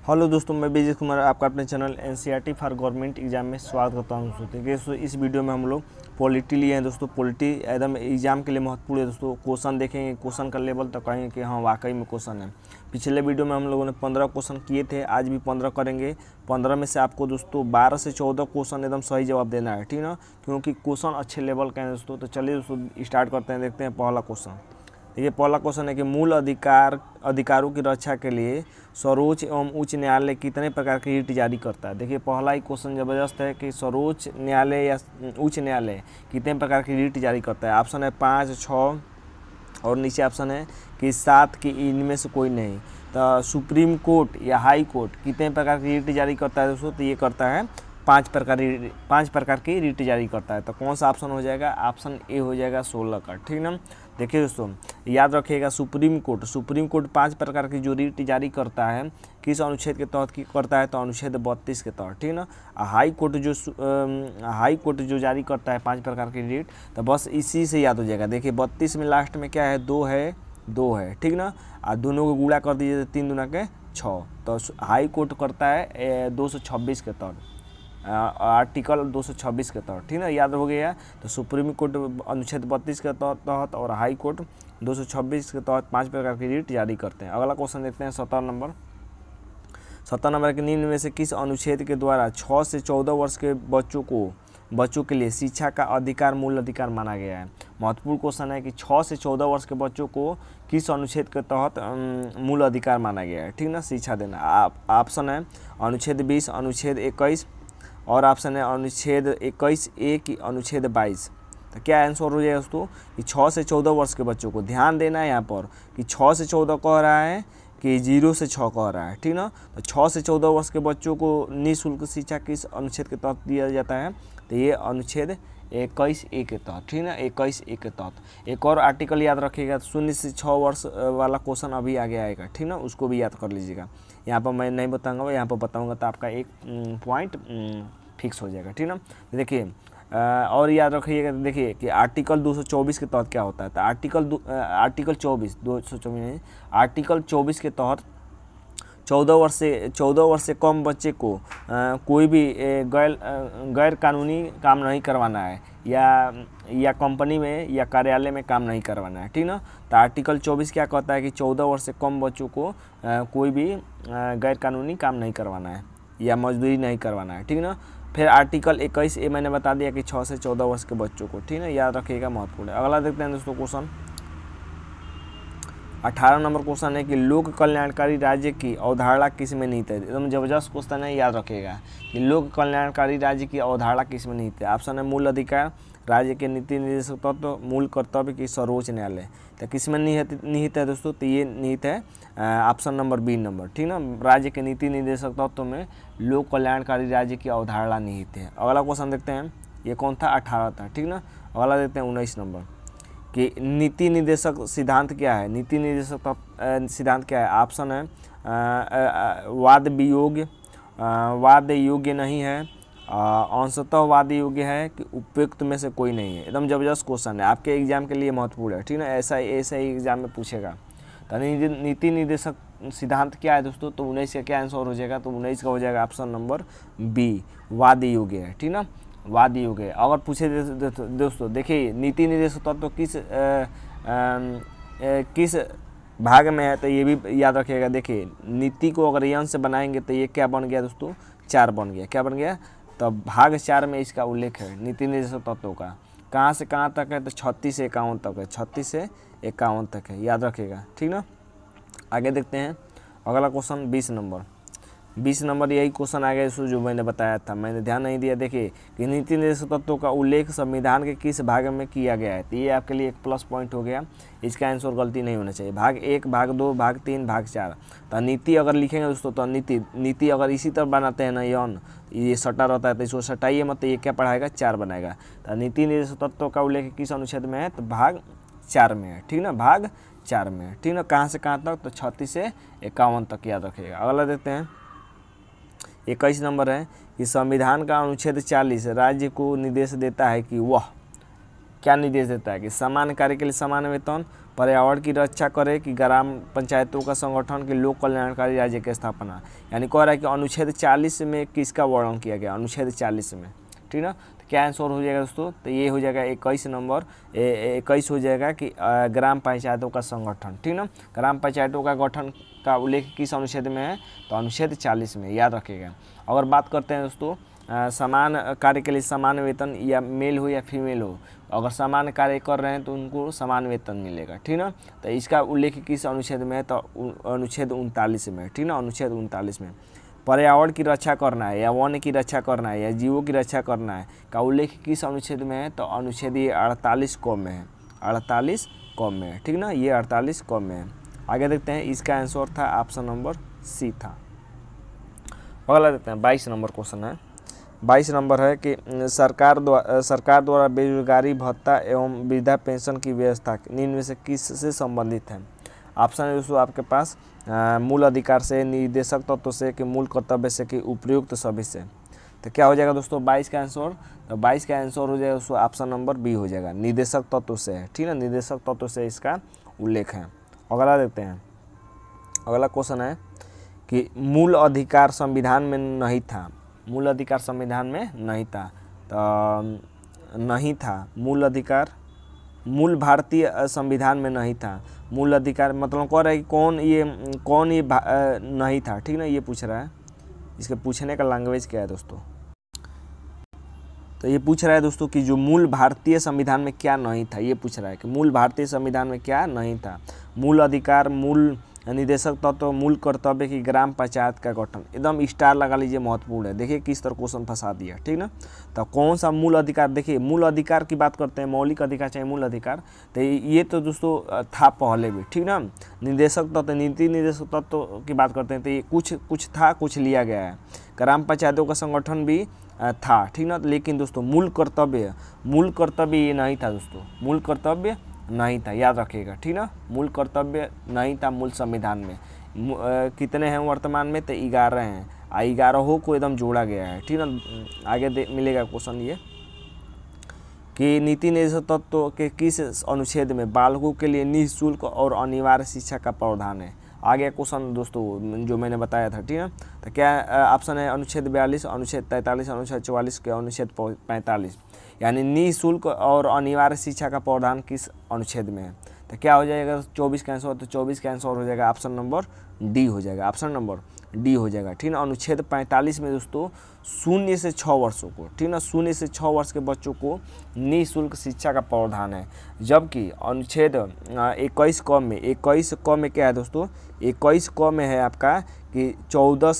Hello दोस्तों, मैं विजय कुमार आपका अपने channel NCERT for government exam में स्वागत करता हूँ। दोस्तों इस वीडियो में हम लोग पॉलिटी लिए हैं। दोस्तों पॉलिटी एकदम एग्जाम के लिए महत्वपूर्ण है। दोस्तों क्वेश्चन देखेंगे, क्वेश्चन का लेवल तो कहेंगे कि हाँ वाकई में क्वेश्चन है। पिछले वीडियो में हम लोगों ने 15 क्वेश्चन किए थे, आज भी 15 करेंगे। 15 में से आपको दोस्तों 12 से 14 क्वेश्चन एकदम सही जवाब देना है, ठीक ना, क्योंकि क्वेश्चन अच्छे लेवल का है दोस्तों। तो चलिए दोस्तों स्टार्ट करते हैं, देखते हैं पहला क्वेश्चन। देखिए पहला क्वेश्चन है कि मूल अधिकारों की रक्षा के लिए सर्वोच्च एवं उच्च न्यायालय कितने प्रकार की रिट जारी करता है। देखिए पहला ही क्वेश्चन ज़बरदस्त है कि सर्वोच्च न्यायालय या उच्च न्यायालय कितने प्रकार की रिट जारी करता है। ऑप्शन है 5, 6 और नीचे ऑप्शन है कि 7 की इनमें से कोई नहीं। तो सुप्रीम कोर्ट या हाई कोर्ट कितने प्रकार की रिट जारी करता है दोस्तों, तो ये करता है 5 प्रकार की रिट जारी करता है। तो कौन सा ऑप्शन हो जाएगा, ऑप्शन ए हो जाएगा 16 का, ठीक ना। देखिए दोस्तों याद रखिएगा, सुप्रीम कोर्ट 5 प्रकार की जो रिट जारी करता है किस अनुच्छेद के तहत करता है, तो अनुच्छेद 32 के तहत, ठीक ना। हाई कोर्ट जो जारी करता है 5 प्रकार की रिट, तो बस इसी से याद हो जाएगा। देखिए 32 में लास्ट में क्या है, 2 है, ठीक ना। और दोनों को गुणा कर दीजिए तो 3 दूना के 6। तो हाई कोर्ट करता है 226 के तहत, आर्टिकल 226 के तहत, ठीक ना, याद हो गया। तो सुप्रीम कोर्ट अनुच्छेद 32 के तहत और हाई कोर्ट 226 के तहत 5 प्रकार की रिट जारी करते हैं। अगला क्वेश्चन देखते हैं 17 नंबर के निम्न में से किस अनुच्छेद के द्वारा 6 से 14 वर्ष के बच्चों के लिए शिक्षा का अधिकार मूल अधिकार माना गया है। महत्वपूर्ण क्वेश्चन है कि 6 से 14 वर्ष के बच्चों को किस अनुच्छेद के तहत मूल अधिकार माना गया है, ठीक ना, शिक्षा देना। ऑप्शन है अनुच्छेद 20, अनुच्छेद 21 और ऑप्शन है अनुच्छेद 21A की अनुच्छेद 22। तो क्या आंसर हो जाएगा दोस्तों कि 6 से 14 वर्ष के बच्चों को ध्यान देना है यहाँ पर कि 6 से 14 कह रहा है कि 0 से 6 कह रहा है, ठीक ना। तो 6 से 14 वर्ष के बच्चों को निःशुल्क शिक्षा किस अनुच्छेद के तहत दिया जाता है, तो ये अनुच्छेद 21A के तहत, ठीक ना, 21A के तहत। एक और आर्टिकल याद रखिएगा, 0 से 6 वर्ष वाला क्वेश्चन अभी आगे आएगा, ठीक ना, उसको भी याद कर लीजिएगा। यहाँ पर मैं नहीं बताऊँगा, यहाँ पर बताऊँगा तो आपका एक पॉइंट फिक्स हो जाएगा, ठीक ना। देखिए और याद रखिएगा, देखिए कि आर्टिकल 224 के तहत क्या होता है। तो आर्टिकल 24 के तहत 14 वर्ष से कम बच्चे को कोई भी गैर कानूनी काम नहीं करवाना है या कंपनी में या कार्यालय में काम नहीं करवाना है, ठीक ना। तो आर्टिकल 24 क्या कहता है कि 14 वर्ष से कम बच्चों को कोई भी गैर कानूनी काम नहीं करवाना है या मजदूरी नहीं करवाना है, ठीक ना। फिर आर्टिकल 21A मैंने बता दिया कि 6 से 14 वर्ष के बच्चों को, ठीक ना, याद रखिएगा, महत्वपूर्ण है। अगला देखते हैं दोस्तों क्वेश्चन 18 नंबर क्वेश्चन है कि लोक कल्याणकारी राज्य की अवधारणा किस में निहित है। एकदम जबरदस्त क्वेश्चन है, याद रखिएगा कि लोक कल्याणकारी राज्य की अवधारणा किस में निहित है। ऑप्शन है मूल अधिकार, राज्य के नीति निर्देशक तत्व, मूल कर्तव्य की सर्वोच्च न्यायालय। तो किस में निहित है दोस्तों, तो ये निहित है ऑप्शन नंबर बी नंबर, ठीक ना। राज्य के नीति निर्देशक तत्व में लोक कल्याणकारी राज्य की अवधारणा निहित है। अगला क्वेश्चन देखते हैं, ये कौन था, 18 था, ठीक ना। अगला देखते हैं 19 नंबर कि नीति निर्देशक सिद्धांत क्या है। नीति निर्देशक सिद्धांत क्या है। ऑप्शन है वाद योग्य नहीं है, अंशतः वाद योग्य है कि उपयुक्त में से कोई नहीं है। एकदम जबरदस्त क्वेश्चन है, आपके एग्जाम के लिए महत्वपूर्ण है, ठीक ना, ऐसा ही एग्जाम में पूछेगा। तो नीति निर्देशक सिद्धांत क्या है दोस्तों, तो 19 का क्या आंसर हो जाएगा, तो 19 का हो जाएगा ऑप्शन नंबर बी, वाद योग्य है, ठीक ना, वाद योग्य है। अगर पूछे दोस्तों देखिए नीति निर्देशक तत्व किस भाग में है, तो ये भी याद रखिएगा। देखिए नीति को अगर यन से बनाएंगे तो ये क्या बन गया दोस्तों, 4 बन गया, क्या बन गया, तो भाग 4 में इसका उल्लेख है नीति निर्देशक तत्वों का। कहाँ से कहाँ तक है, तो 36 से 51 तक है, 36 से 51 तक है, याद रखिएगा, ठीक ना। आगे देखते हैं अगला क्वेश्चन 20 नंबर यही क्वेश्चन आ गया जो मैंने बताया था, मैंने ध्यान नहीं दिया। देखिए कि नीति निर्देशक तत्वों का उल्लेख संविधान के किस भाग में किया गया है, तो ये आपके लिए एक प्लस पॉइंट हो गया। इसका आंसर गलती नहीं होना चाहिए, भाग 1, भाग 2, भाग 3, भाग 4। तो नीति अगर लिखेंगे दोस्तों, तो नीति अगर इसी तरह बनाते हैं ना, यौन ये सटा रहता है, तो इसको सटाइए मत, तो ये क्या पढ़ाएगा, 4 बनाएगा। तो नीति निर्देशक तत्वों का उल्लेख किस अनुच्छेद में है, तो भाग 4 में है, ठीक ना, भाग 4 में है, ठीक ना। कहाँ से कहाँ तक, तो 36 से 51 तक, याद रखिएगा। अगला देखते हैं 21 नंबर है कि संविधान का अनुच्छेद 40 राज्य को निर्देश देता है कि वह क्या निर्देश देता है कि समान कार्य के लिए समान वेतन, पर्यावरण की रक्षा करे कि ग्राम पंचायतों का संगठन की लोक कल्याणकारी राज्य की स्थापना। यानी कह रहा है कि अनुच्छेद 40 में किसका वर्णन किया गया, अनुच्छेद 40 में, ठीक ना। तो क्या आंसर हो जाएगा दोस्तों, तो ये हो जाएगा 21 नंबर 21 हो जाएगा कि ग्राम पंचायतों का संगठन, ठीक ना। ग्राम पंचायतों का गठन का उल्लेख किस अनुच्छेद में है, तो अनुच्छेद 40 में, याद रखिएगा। अगर बात करते हैं दोस्तों समान कार्य के लिए समान वेतन, या मेल हो या फीमेल हो, अगर समान कार्य कर रहे हैं तो उनको समान वेतन मिलेगा, ठीक ना। तो इसका उल्लेख किस अनुच्छेद में है, तो अनुच्छेद 39 में, ठीक ना, अनुच्छेद 39 में। पर्यावरण की रक्षा करना है या वन की रक्षा करना है या जीवों की रक्षा करना है का उल्लेख किस अनुच्छेद में है, तो अनुच्छेद ये 48 क में है, 48 क में है, ठीक ना, ये 48 क में है। आगे देखते हैं, इसका आंसर था ऑप्शन नंबर सी था। अगला देखते हैं 22 नंबर क्वेश्चन है। 22 नंबर है कि सरकार द्वारा बेरोजगारी भत्ता एवं वृद्धा पेंशन की व्यवस्था निम्न में से किस से संबंधित है। ऑप्शन है दोस्तों आपके पास मूल अधिकार से, निर्देशक तत्व से, कि मूल कर्तव्य से, कि उपयुक्त सभी से। तो क्या हो जाएगा दोस्तों 22 का आंसर, तो 22 का आंसर हो जाएगा दोस्तों ऑप्शन नंबर बी हो जाएगा, निर्देशक तत्व से है, ठीक है, निर्देशक तत्व से इसका उल्लेख है। अगला देखते हैं, अगला क्वेश्चन है कि मूल अधिकार संविधान में नहीं था, मूल अधिकार संविधान में नहीं था, तो नहीं था मूल अधिकार, मूल भारतीय संविधान में नहीं था मूल अधिकार, मतलब कह रहा है कि कौन ये नहीं था, ठीक ना, ये पूछ रहा है। इसके पूछने का लैंग्वेज क्या है दोस्तों, तो ये पूछ रहा है दोस्तों कि जो मूल भारतीय संविधान में क्या नहीं था, ये पूछ रहा है कि मूल भारतीय संविधान में क्या नहीं था। मूल अधिकार, मूल निर्देशक तत्व, मूल कर्तव्य की ग्राम पंचायत का गठन, एकदम स्टार लगा लीजिए, महत्वपूर्ण है। देखिए किस तरह क्वेश्चन फंसा दिया, ठीक ना। तो कौन सा मूल अधिकार, देखिए मूल अधिकार की बात करते हैं, मौलिक अधिकार चाहे मूल अधिकार, तो ये तो दोस्तों था पहले भी, ठीक ना। निर्देशक तत्व, नीति निर्देशक तत्व की बात करते हैं, तो ये कुछ था, कुछ लिया गया है। ग्राम पंचायतों का संगठन भी था, ठीक ना। लेकिन दोस्तों मूल कर्तव्य ये नहीं था दोस्तों, मूल कर्तव्य नहीं था, याद रखिएगा, ठीक ना। मूल कर्तव्य नहीं था मूल संविधान में। कितने हैं वर्तमान में, तो 11 हैं, 11 को एकदम जोड़ा गया है, ठीक ना। आगे मिलेगा क्वेश्चन ये कि नीति निर्देशक तत्व के किस अनुच्छेद में बालकों के लिए निःशुल्क और अनिवार्य शिक्षा का प्रावधान है। आ गया क्वेश्चन दोस्तों जो मैंने बताया था, ठीक है। तो क्या ऑप्शन है अनुच्छेद 42, अनुच्छेद 43, अनुच्छेद 44 के अनुच्छेड 45, यानी निःशुल्क और अनिवार्य शिक्षा का प्रावधान किस अनुच्छेद में है। तो क्या हो जाएगा 24 का आंसर, तो 24 का आंसर हो जाएगा ऑप्शन नंबर डी हो जाएगा, ऑप्शन नंबर डी हो जाएगा, ठीक ना। अनुच्छेद 45 में दोस्तों 0 से 6 वर्षों को, ठीक ना, 0 से 6 वर्ष के बच्चों को निःशुल्क शिक्षा का प्रावधान है। जबकि अनुच्छेद 21 क में क्या है दोस्तों, 21 क में है आपका कि 6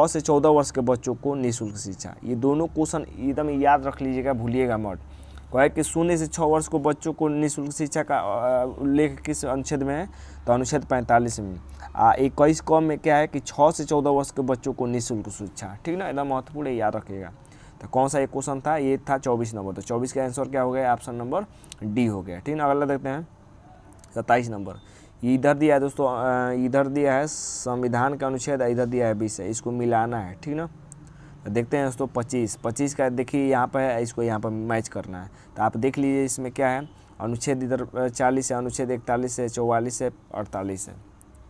से 14 वर्ष के बच्चों को निःशुल्क शिक्षा। ये दोनों क्वेश्चन एकदम याद रख लीजिएगा, भूलिएगा मत। कहे कि 0 से 6 वर्ष को बच्चों को निःशुल्क शिक्षा का उल्लेख किस अनुच्छेद में है, तो अनुच्छेद 45 में। 21 क में क्या है कि 6 से 14 वर्ष के बच्चों को निःशुल्क शिक्षा, ठीक ना, एकदम महत्वपूर्ण है, याद रखिएगा। तो कौन सा एक क्वेश्चन था, ये था 24 नंबर, तो 24 का आंसर क्या हो गया, ऑप्शन नंबर डी हो गया, ठीक ना। अगला देखते हैं 27 नंबर। इधर दिया है दोस्तों, इधर दिया है संविधान का अनुच्छेद, इधर दिया है 20 है, इसको मिलाना है, ठीक ना। तो देखते हैं दोस्तों 25 का देखिए यहाँ पर है, इसको यहाँ पर मैच करना है। तो आप देख लीजिए इसमें क्या है, अनुच्छेद इधर 40 है, अनुच्छेद 41 है, 44 है, 48 है।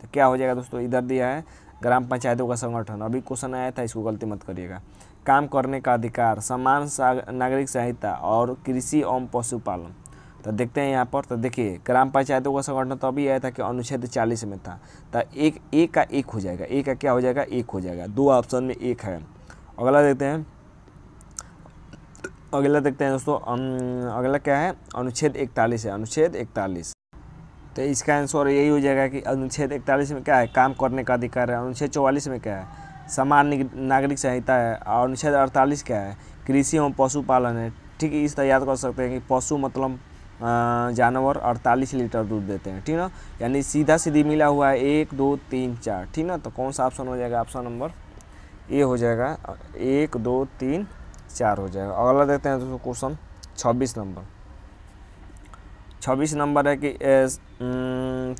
तो क्या हो जाएगा दोस्तों, इधर दिया है ग्राम पंचायतों का संगठन, अभी क्वेश्चन आया था, इसको गलती मत करिएगा। काम करने का अधिकार, समान नागरिक संहिता और कृषि एवं पशुपालन। तो देखते हैं यहाँ पर, तो देखिए ग्राम पंचायतों का संगठन तो अभी आया था कि अनुच्छेद 40 में था, तो एक का एक हो जाएगा, एक का क्या हो जाएगा, एक हो जाएगा, 2 ऑप्शन में एक है। अगला देखते हैं, दोस्तों अगला क्या है, अनुच्छेद 41 है, अनुच्छेद 41। तो इसका आंसर यही हो जाएगा कि अनुच्छेद 41 में क्या है, काम करने का अधिकार है। अनुच्छेद 44 में क्या है, समान नागरिक संहिता है। और अनुच्छेद 48 क्या है, कृषि एवं पशुपालन है, ठीक है। इस तरह याद कर सकते हैं कि पशु मतलब जानवर 48 लीटर दूध देते हैं, ठीक ना, यानी सीधा सीधी मिला हुआ है 1 2 3 4, ठीक ना। तो कौन सा ऑप्शन हो जाएगा, ऑप्शन नंबर ए हो जाएगा, 1 2 3 4 हो जाएगा। अगला देखते हैं दोस्तों क्वेश्चन 26 नंबर। 26 नंबर है कि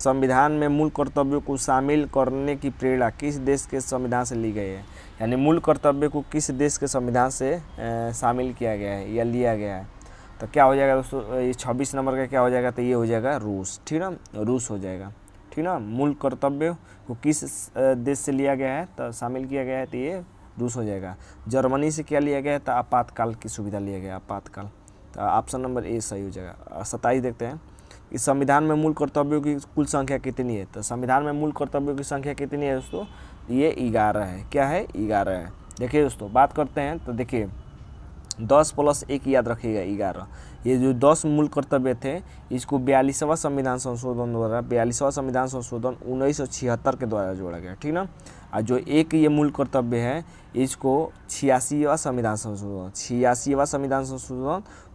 संविधान में मूल कर्तव्यों को शामिल करने की प्रेरणा किस देश के संविधान से ली गई है। यानी मूल कर्तव्य को किस देश के संविधान से शामिल किया गया है या लिया गया है। तो क्या हो जाएगा दोस्तों, ये 26 नंबर का क्या हो जाएगा, तो ये हो जाएगा रूस, ठीक ना, रूस हो जाएगा, ठीक ना। मूल कर्तव्य को किस देश से लिया गया है, तो शामिल किया गया है, तो ये रूस हो जाएगा। जर्मनी से क्या लिया गया है, तो आपातकाल की सुविधा लिया गया, आपातकाल, तो ऑप्शन नंबर ए सही हो जाएगा। 27 देखते हैं, इस संविधान में मूल कर्तव्यों की कुल संख्या कितनी है, तो संविधान में मूल कर्तव्यों की संख्या कितनी है दोस्तों, ये 11 है, क्या है, 11 है। देखिए दोस्तों बात करते हैं, तो देखिए 10 + 1 याद रखिएगा 11। ये जो 10 मूल कर्तव्य थे, इसको 42वां संविधान संशोधन द्वारा, 42वां संविधान संशोधन 1976 के द्वारा जोड़ा गया, ठीक ना। और जो एक ये मूल कर्तव्य है, इसको 86वां संविधान संशोधन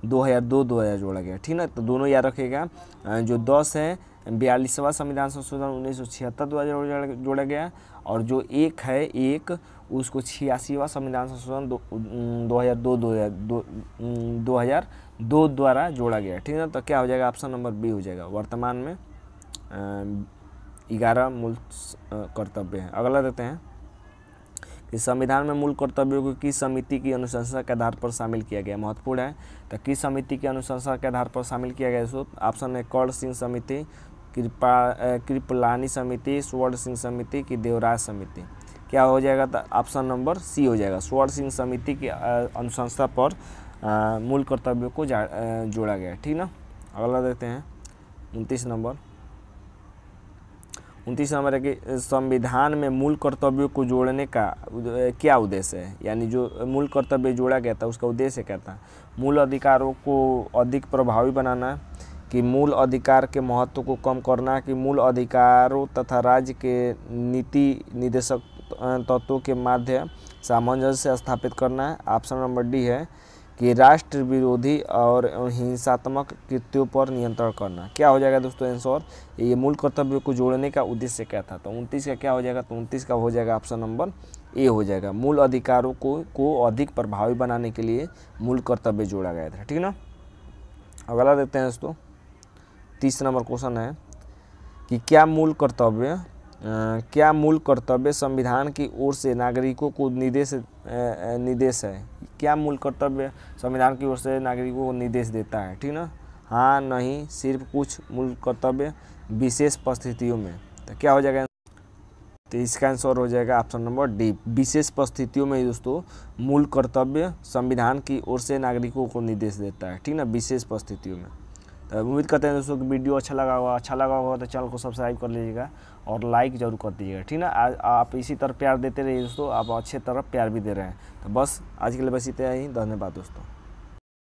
2002 द्वारा जोड़ा गया, ठीक ना। तो दोनों याद रखिएगा, जो 10 है 42वां संविधान संशोधन 1976 द्वारा जोड़ा गया, और जो एक है एक, उसको 86वां संविधान संशोधन 2002 द्वारा जोड़ा गया, ठीक है। तो क्या हो जाएगा, ऑप्शन नंबर बी हो जाएगा। वर्तमान में 11 मूल कर्तव्य हैं। अगला देते हैं कि संविधान में मूल कर्तव्यों को किस समिति की अनुशंसा के आधार पर शामिल किया गया, महत्वपूर्ण है। तो किस समिति की अनुशंसा के आधार पर शामिल किया गया इसको, ऑप्शन है कर्ण सिंह समिति, कृपलानी समिति, स्वर्ण सिंह समिति की देवराज समिति। क्या हो जाएगा, तो ऑप्शन नंबर सी हो जाएगा। स्वर्ण सिंह समिति की अनुशंसा पर मूल कर्तव्यों को जोड़ा गया, ठीक ना। अगला देखते हैं 29 नंबर है कि संविधान में मूल कर्तव्यों को जोड़ने का क्या उद्देश्य है, यानी जो मूल कर्तव्य जोड़ा गया था उसका उद्देश्य क्या था। मूल अधिकारों को अधिक प्रभावी बनाना, कि मूल अधिकार के महत्व को कम करना, कि मूल अधिकारों तथा राज्य के नीति निर्देशक तत्वों के माध्यम सामंजस्य स्थापित करना है। ऑप्शन नंबर डी है कि राष्ट्र विरोधी और हिंसात्मक कृत्यों पर नियंत्रण करना। क्या हो जाएगा दोस्तों आंसर, ये मूल कर्तव्यों को जोड़ने का उद्देश्य क्या था। तो 29 का क्या हो जाएगा, तो 29 का हो जाएगा ऑप्शन नंबर ए हो जाएगा। मूल अधिकारों को अधिक प्रभावी बनाने के लिए मूल कर्तव्य जोड़ा गया था, ठीक ना। अगला देखते हैं दोस्तों, 30 नंबर क्वेश्चन है कि क्या मूल कर्तव्य संविधान की ओर से नागरिकों को निर्देश है। क्या मूल कर्तव्य संविधान की ओर से नागरिकों को निर्देश देता है, ठीक ना। हाँ, नहीं, सिर्फ कुछ मूल कर्तव्य विशेष परिस्थितियों में। तो क्या हो जाएगा, तो इसका आंसर हो जाएगा ऑप्शन नंबर डी, विशेष परिस्थितियों में दोस्तों मूल कर्तव्य संविधान की ओर से नागरिकों को निर्देश देता है, ठीक ना, विशेष परिस्थितियों में। तो उम्मीद करते हैं दोस्तों कि वीडियो अच्छा लगा होगा तो चैनल को सब्सक्राइब कर लीजिएगा और लाइक जरूर कर दीजिएगा, ठीक ना। आप इसी तरह प्यार देते रहिए दोस्तों, आप अच्छे तरह प्यार भी दे रहे हैं। तो बस आज के लिए बस इतना ही, धन्यवाद दोस्तों।